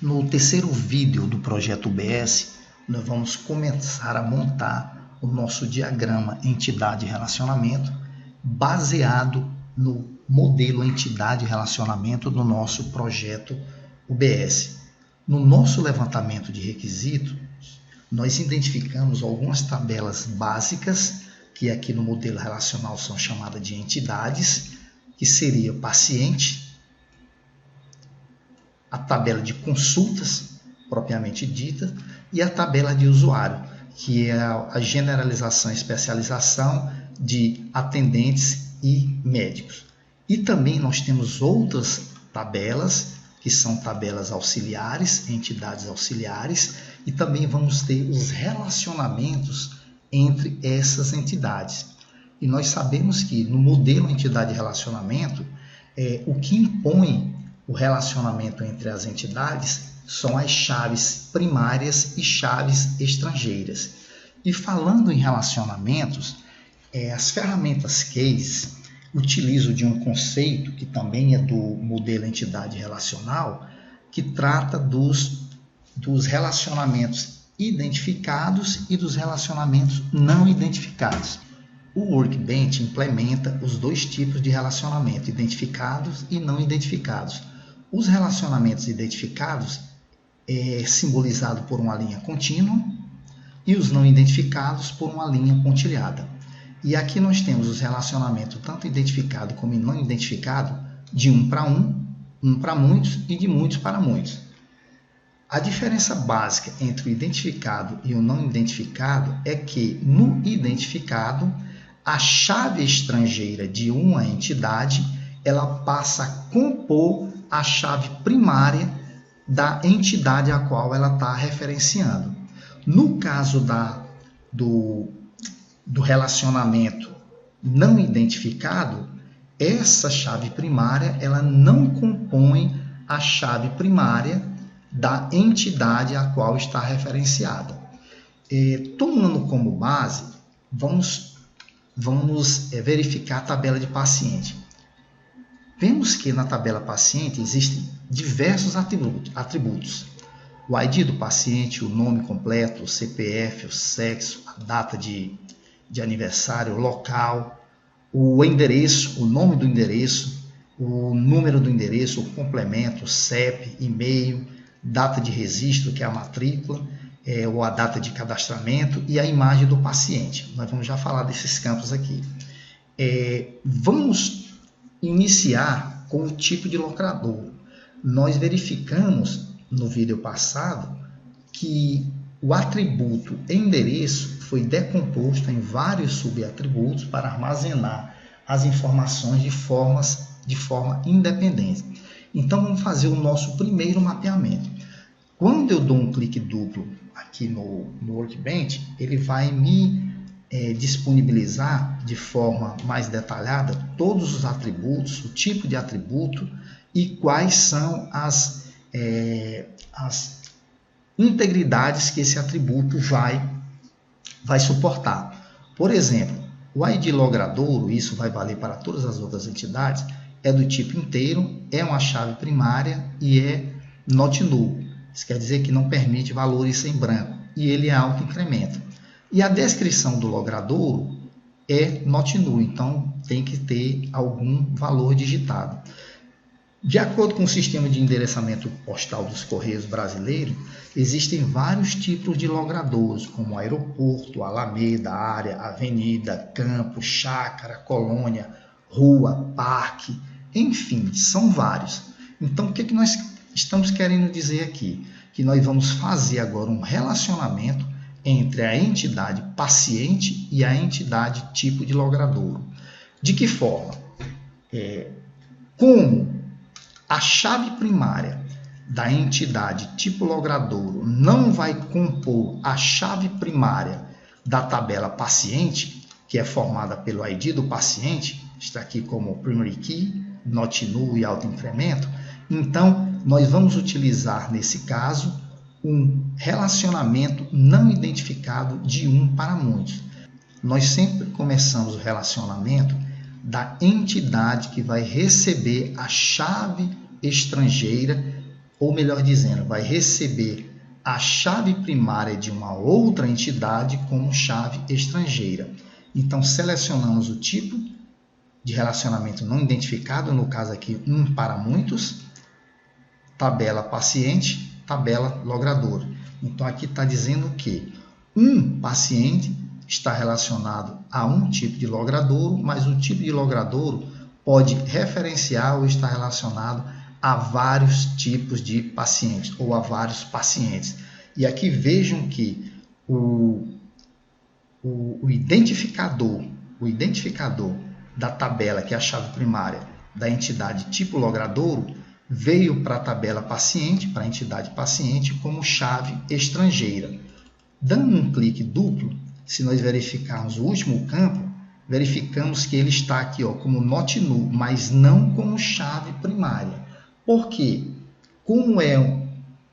No terceiro vídeo do projeto UBS, nós vamos começar a montar o nosso diagrama entidade-relacionamento baseado no modelo entidade-relacionamento do nosso projeto UBS. No nosso levantamento de requisitos, nós identificamos algumas tabelas básicas, que aqui no modelo relacional são chamadas de entidades, que seria paciente, a tabela de consultas, propriamente dita, e a tabela de usuário, que é a generalização e especialização de atendentes e médicos. E também nós temos outras tabelas, que são tabelas auxiliares, entidades auxiliares, e também vamos ter os relacionamentos entre essas entidades. E nós sabemos que no modelo entidade-relacionamento, o que impõe o relacionamento entre as entidades são as chaves primárias e chaves estrangeiras. E falando em relacionamentos, as ferramentas case utilizam de um conceito que também é do modelo entidade relacional, que trata dos relacionamentos identificados e dos relacionamentos não identificados. O Workbench implementa os dois tipos de relacionamento, identificados e não identificados. Os relacionamentos identificados é simbolizado por uma linha contínua e os não identificados por uma linha pontilhada. E aqui nós temos os relacionamentos tanto identificado como não identificado de um para muitos e de muitos para muitos. A diferença básica entre o identificado e o não identificado é que no identificado a chave estrangeira de uma entidade ela passa a compor a chave primária da entidade a qual ela está referenciando. No caso do relacionamento não identificado, essa chave primária ela não compõe a chave primária da entidade a qual está referenciada. Tomando como base, vamos verificar a tabela de paciente. Vemos que na tabela paciente existem diversos atributos. O ID do paciente, o nome completo, o CPF, o sexo, a data de aniversário, o local, o endereço, o nome do endereço, o número do endereço, o complemento, o CEP, e-mail, data de registro, que é a matrícula, ou a data de cadastramento e a imagem do paciente. Nós vamos já falar desses campos aqui. Vamos iniciar com o tipo de locador. Nós verificamos no vídeo passado que o atributo endereço foi decomposto em vários subatributos para armazenar as informações de forma independente. Então vamos fazer o nosso primeiro mapeamento. Quando eu dou um clique duplo aqui no Workbench, ele vai me disponibilizar de forma mais detalhada todos os atributos, o tipo de atributo e quais são as integridades que esse atributo vai suportar. Por exemplo, o ID logradouro, isso vai valer para todas as outras entidades, é do tipo inteiro, é uma chave primária e é not null. Isso quer dizer que não permite valores em branco e ele é auto-incremento. E a descrição do logradouro é not null, então tem que ter algum valor digitado. De acordo com o sistema de endereçamento postal dos Correios brasileiros, existem vários tipos de logradouros, como aeroporto, alameda, área, avenida, campo, chácara, colônia, rua, parque, enfim, são vários. Então, o que nós estamos querendo dizer aqui? Que nós vamos fazer agora um relacionamento entre a entidade paciente e a entidade tipo de logradouro. De que forma? Como a chave primária da entidade tipo logradouro não vai compor a chave primária da tabela paciente, que é formada pelo ID do paciente, está aqui como primary key, not null e auto-incremento, então nós vamos utilizar nesse caso um relacionamento não identificado de um para muitos. Nós sempre começamos o relacionamento da entidade que vai receber a chave estrangeira ou melhor dizendo, vai receber a chave primária de uma outra entidade como chave estrangeira. Então, selecionamos o tipo de relacionamento não identificado, no caso aqui, um para muitos, tabela paciente, tabela logrador. Então, aqui está dizendo que um paciente está relacionado a um tipo de logradouro, mas o tipo de logradouro pode referenciar ou estar relacionado a vários tipos de pacientes ou a vários pacientes. E aqui vejam que o identificador da tabela, que é a chave primária da entidade tipo logradouro, veio para a tabela paciente, para a entidade paciente, como chave estrangeira. Dando um clique duplo, se nós verificarmos o último campo, verificamos que ele está aqui como not null, mas não como chave primária. Por quê? Como é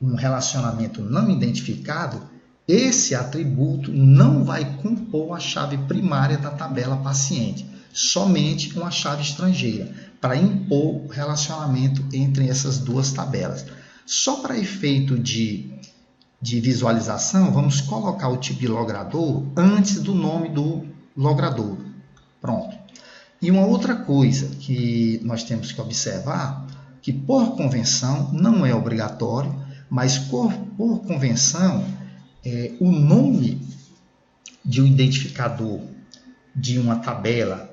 um relacionamento não identificado, esse atributo não vai compor a chave primária da tabela paciente, somente uma chave estrangeira, para impor o relacionamento entre essas duas tabelas. Só para efeito de visualização, vamos colocar o tipo de logradouro antes do nome do logradouro. Pronto. E uma outra coisa que nós temos que observar, que por convenção, não é obrigatório, mas por convenção, o nome de um identificador de uma tabela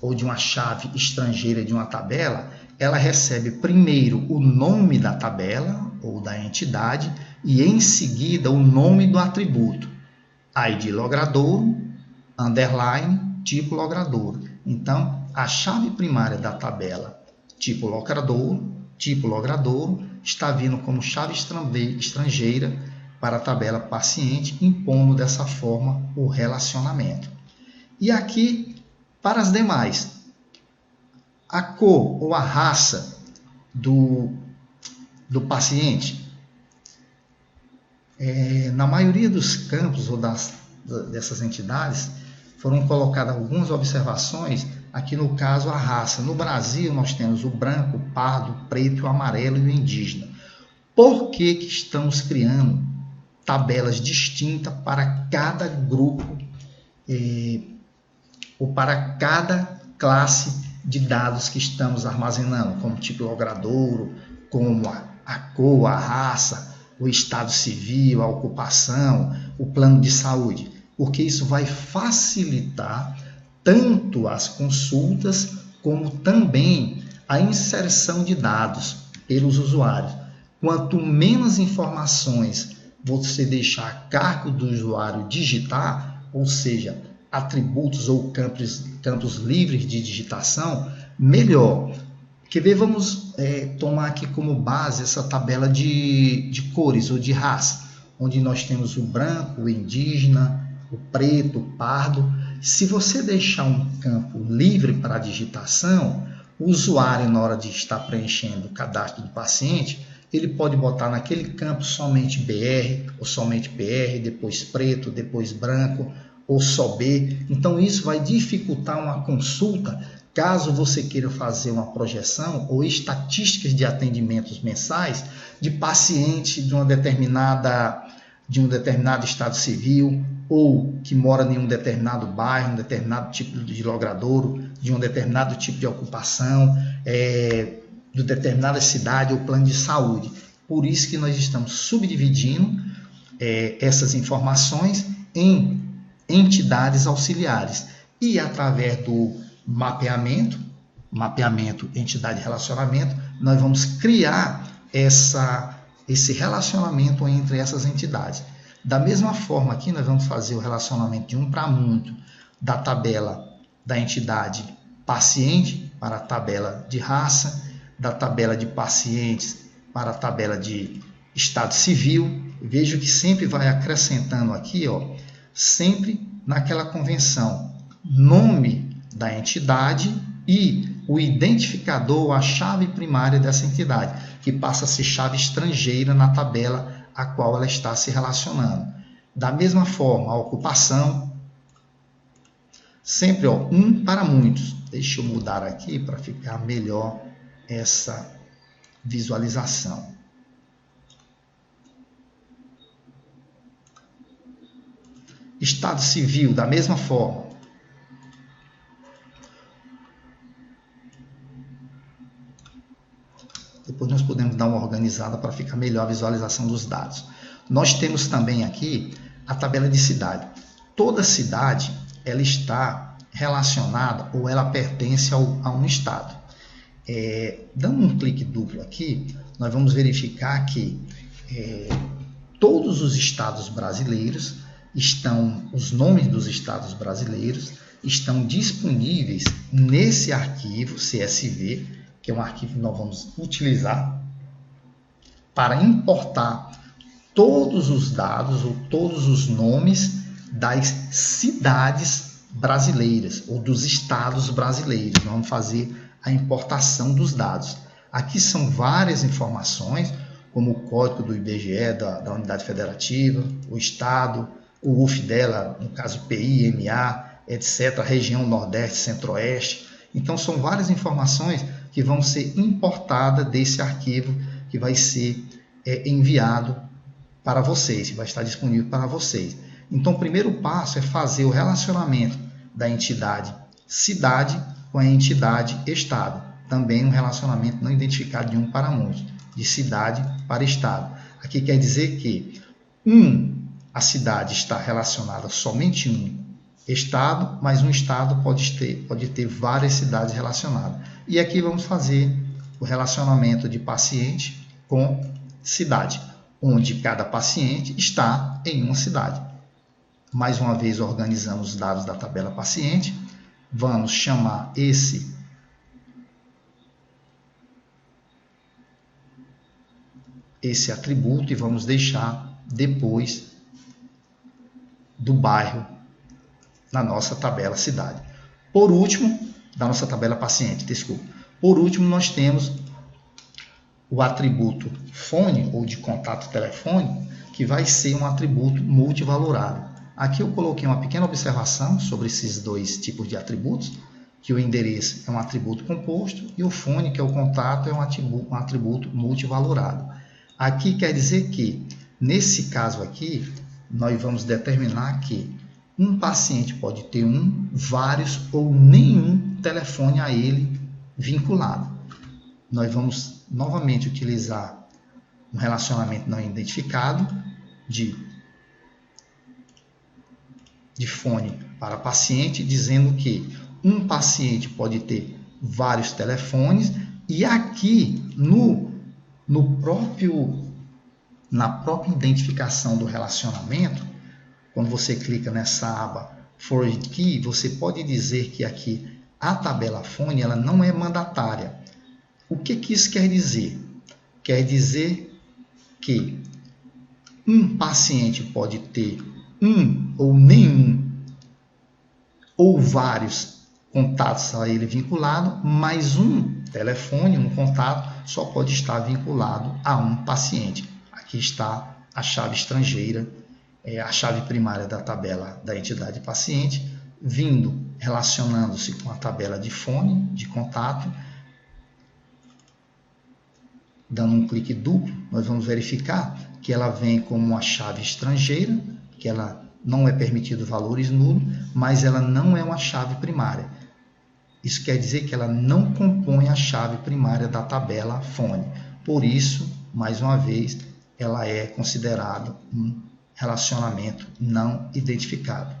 ou de uma chave estrangeira de uma tabela, ela recebe primeiro o nome da tabela ou da entidade e em seguida o nome do atributo, ID logradouro, underline, tipo logradouro. Então, a chave primária da tabela tipo logradouro, está vindo como chave estrangeira para a tabela paciente, impondo dessa forma o relacionamento. E aqui, para as demais, a cor ou a raça do paciente, na maioria dos campos ou dessas entidades, foram colocadas algumas observações, aqui no caso a raça. No Brasil nós temos o branco, o pardo, o preto, o amarelo e o indígena. Por que estamos criando tabelas distintas para cada grupo ou para cada classe de dados que estamos armazenando, como tipo logradouro, como a cor, a raça, o estado civil, a ocupação, o plano de saúde? Porque isso vai facilitar tanto as consultas como também a inserção de dados pelos usuários. Quanto menos informações você deixar a cargo do usuário digitar, ou seja, atributos ou campos livres de digitação, melhor. Quer ver? Vamos tomar aqui como base essa tabela de cores ou de raça, onde nós temos o branco, o indígena, o preto, o pardo. Se você deixar um campo livre para a digitação, o usuário, na hora de estar preenchendo o cadastro do paciente, ele pode botar naquele campo somente BR, ou somente PR, depois preto, depois branco, ou só B. Então, isso vai dificultar uma consulta, caso você queira fazer uma projeção ou estatísticas de atendimentos mensais de paciente de um determinado estado civil, ou que mora em um determinado bairro, um determinado tipo de logradouro, de um determinado tipo de ocupação, de determinada cidade ou plano de saúde. Por isso que nós estamos subdividindo essas informações em entidades auxiliares. E através do mapeamento, entidade e relacionamento, nós vamos criar esse relacionamento entre essas entidades. Da mesma forma aqui, nós vamos fazer o relacionamento de um para muito da tabela da entidade paciente para a tabela de raça, da tabela de pacientes para a tabela de estado civil. Vejo que sempre vai acrescentando aqui, sempre naquela convenção, nome da entidade e o identificador, a chave primária dessa entidade, que passa a ser chave estrangeira na tabela a qual ela está se relacionando. Da mesma forma, a ocupação, sempre um para muitos. Deixa eu mudar aqui para ficar melhor essa visualização. Estado civil, da mesma forma. Depois nós podemos dar uma organizada para ficar melhor a visualização dos dados. Nós temos também aqui a tabela de cidade. Toda cidade ela está relacionada ou ela pertence a um estado. Dando um clique duplo aqui, nós vamos verificar que todos os estados brasileiros os nomes dos estados brasileiros estão disponíveis nesse arquivo CSV, que é um arquivo que nós vamos utilizar para importar todos os dados ou todos os nomes das cidades brasileiras ou dos estados brasileiros. Nós vamos fazer a importação dos dados. Aqui são várias informações, como o código do IBGE, da unidade federativa, o estado, o UF dela, no caso PI, MA, etc., região Nordeste, Centro-Oeste. Então são várias informações que vão ser importadas desse arquivo que vai ser enviado para vocês, que vai estar disponível para vocês. Então o primeiro passo é fazer o relacionamento da entidade cidade com a entidade estado. Também um relacionamento não identificado de um para muitos, de cidade para estado. Aqui quer dizer que a cidade está relacionada somente em um estado, mas um estado pode ter várias cidades relacionadas. E aqui vamos fazer o relacionamento de paciente com cidade, onde cada paciente está em uma cidade. Mais uma vez organizamos os dados da tabela paciente. Vamos chamar esse atributo e vamos deixar depois do bairro na nossa tabela cidade. Por último, da nossa tabela paciente, desculpa. Por último, nós temos o atributo fone ou de contato telefônico, que vai ser um atributo multivalorado. Aqui eu coloquei uma pequena observação sobre esses dois tipos de atributos, que o endereço é um atributo composto e o fone, que é o contato, é um atributo multivalorado. Aqui quer dizer que, nesse caso aqui, nós vamos determinar que um paciente pode ter vários ou nenhum telefone a ele vinculado. Nós vamos novamente utilizar um relacionamento não identificado de fone para paciente, dizendo que um paciente pode ter vários telefones e aqui na própria identificação do relacionamento, quando você clica nessa aba Foreign Key, você pode dizer que aqui a tabela fone ela não é mandatária. O que isso quer dizer? Quer dizer que um paciente pode ter ou nenhum ou vários contatos a ele vinculado, mas um telefone, um contato, só pode estar vinculado a um paciente. Aqui está a chave estrangeira, a chave primária da tabela da entidade paciente, relacionando-se com a tabela de fone, de contato. Dando um clique duplo, nós vamos verificar que ela vem como uma chave estrangeira, que ela não é permitido valores nulos, mas ela não é uma chave primária. Isso quer dizer que ela não compõe a chave primária da tabela fone. Por isso, mais uma vez, ela é considerada um relacionamento não identificado.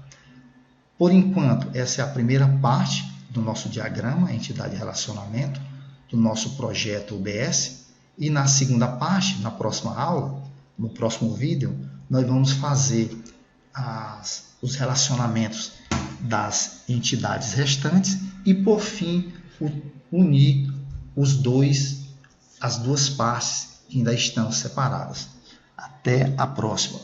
Por enquanto, essa é a primeira parte do nosso diagrama, a entidade de relacionamento, do nosso projeto UBS. E na segunda parte, na próxima aula, no próximo vídeo, nós vamos fazer os relacionamentos das entidades restantes e, por fim, unir as duas partes que ainda estão separadas. Até a próxima!